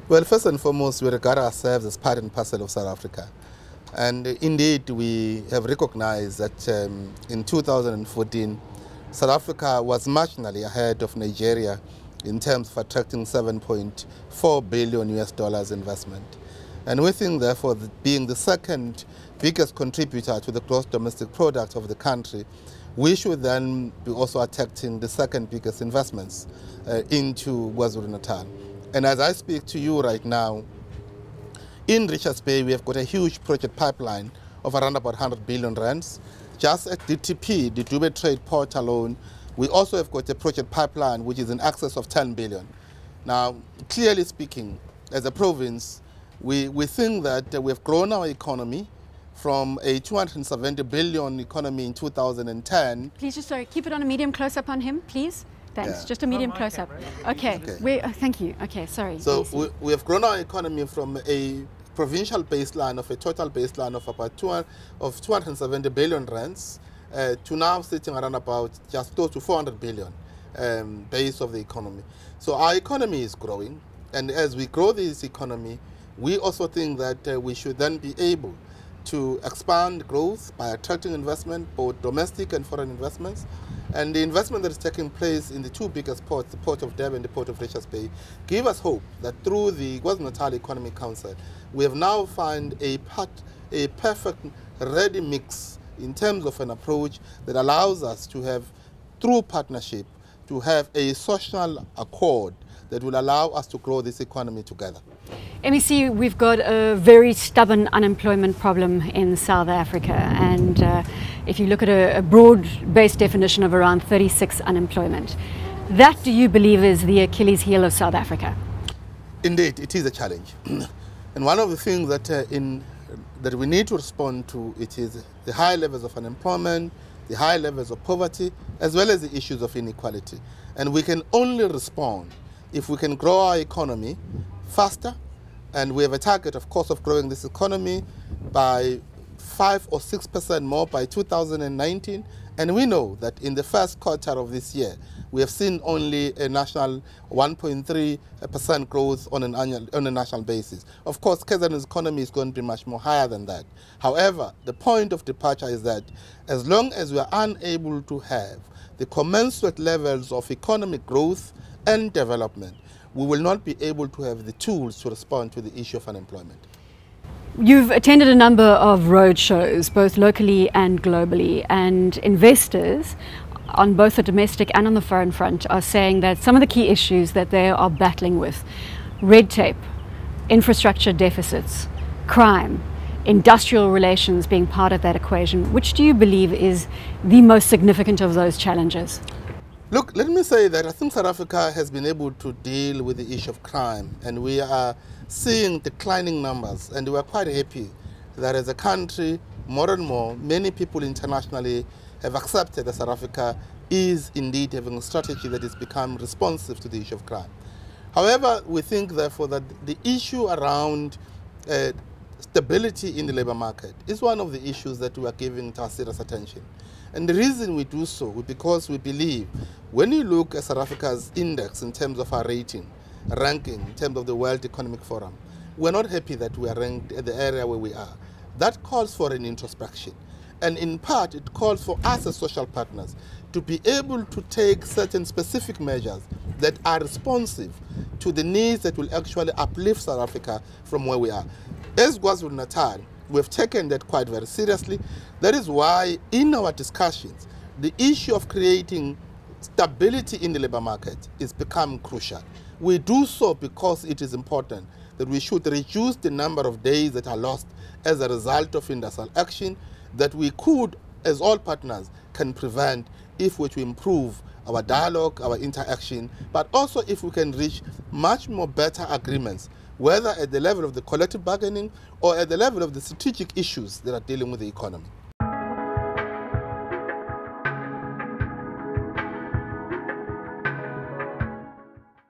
Well, first and foremost, we regard ourselves as part and parcel of South Africa. And indeed, we have recognized that in 2014, South Africa was marginally ahead of Nigeria in terms of attracting $7.4 billion investment. And we think, therefore, that being the second biggest contributor to the gross domestic product of the country, we should then be also attracting the second biggest investments into KwaZulu-Natal. And as I speak to you right now, in Richards Bay, we have got a huge project pipeline of around about 100 billion rands. Just at DTP, the Dubai Trade Port alone, we also have got a project pipeline which is in excess of 10 billion. Now, clearly speaking, as a province, we think that we have grown our economy from a 270 billion economy in 2010. Please just, sorry, keep it on a medium close-up on him, please. Thanks, Yeah. just a medium close-up. Okay, thank you. Okay, sorry. So we have grown our economy from a provincial baseline of a total baseline of about 270 billion rands to now sitting around about just close to 400 billion base of the economy. So our economy is growing, and as we grow this economy, we also think that we should then be able to expand growth by attracting investment, both domestic and foreign investments. And the investment that is taking place in the two biggest ports, the Port of Durban and the Port of Richards Bay, give us hope that through the KwaZulu-Natal Economic Council, we have now found a perfect ready mix in terms of an approach that allows us to have, through partnership, to have a social accord that will allow us to grow this economy together. MEC, we've got a very stubborn unemployment problem in South Africa, and if you look at a broad-based definition of around 36 unemployment, that, do you believe, is the Achilles heel of South Africa? Indeed, it is a challenge. And one of the things that we need to respond to, it is the high levels of unemployment, the high levels of poverty, as well as the issues of inequality. And we can only respond if we can grow our economy faster, and we have a target, of course, of growing this economy by 5 or 6% more by 2019. And we know that in the first quarter of this year, we have seen only a national 1.3% growth on a national basis. Of course, KZN's economy is going to be much more higher than that. However, the point of departure is that as long as we are unable to have the commensurate levels of economic growth and development, we will not be able to have the tools to respond to the issue of unemployment. You've attended a number of road shows, both locally and globally, and investors on both the domestic and on the foreign front are saying that some of the key issues that they are battling with, red tape, infrastructure deficits, crime, industrial relations being part of that equation. Which do you believe is the most significant of those challenges? Look, let me say that I think South Africa has been able to deal with the issue of crime, and we are seeing declining numbers, and we are quite happy that as a country, more and more, many people internationally have accepted that South Africa is indeed having a strategy that is become responsive to the issue of crime. However, we think, therefore, that the issue around stability in the labor market is one of the issues that we are giving our serious attention. And the reason we do so is because we believe when you look at South Africa's index in terms of our ranking, in terms of the World Economic Forum, we're not happy that we are ranked at the area where we are. That calls for an introspection. And in part, it calls for us as social partners to be able to take certain specific measures that are responsive to the needs that will actually uplift South Africa from where we are. As KwaZulu-Natal, we've taken that quite very seriously. That is why in our discussions, the issue of creating stability in the labor market is becoming crucial. We do so because it is important that we should reduce the number of days that are lost as a result of industrial action that we could, as all partners, can prevent if we were to improve our dialogue, our interaction, but also if we can reach much more better agreements, whether at the level of the collective bargaining or at the level of the strategic issues that are dealing with the economy.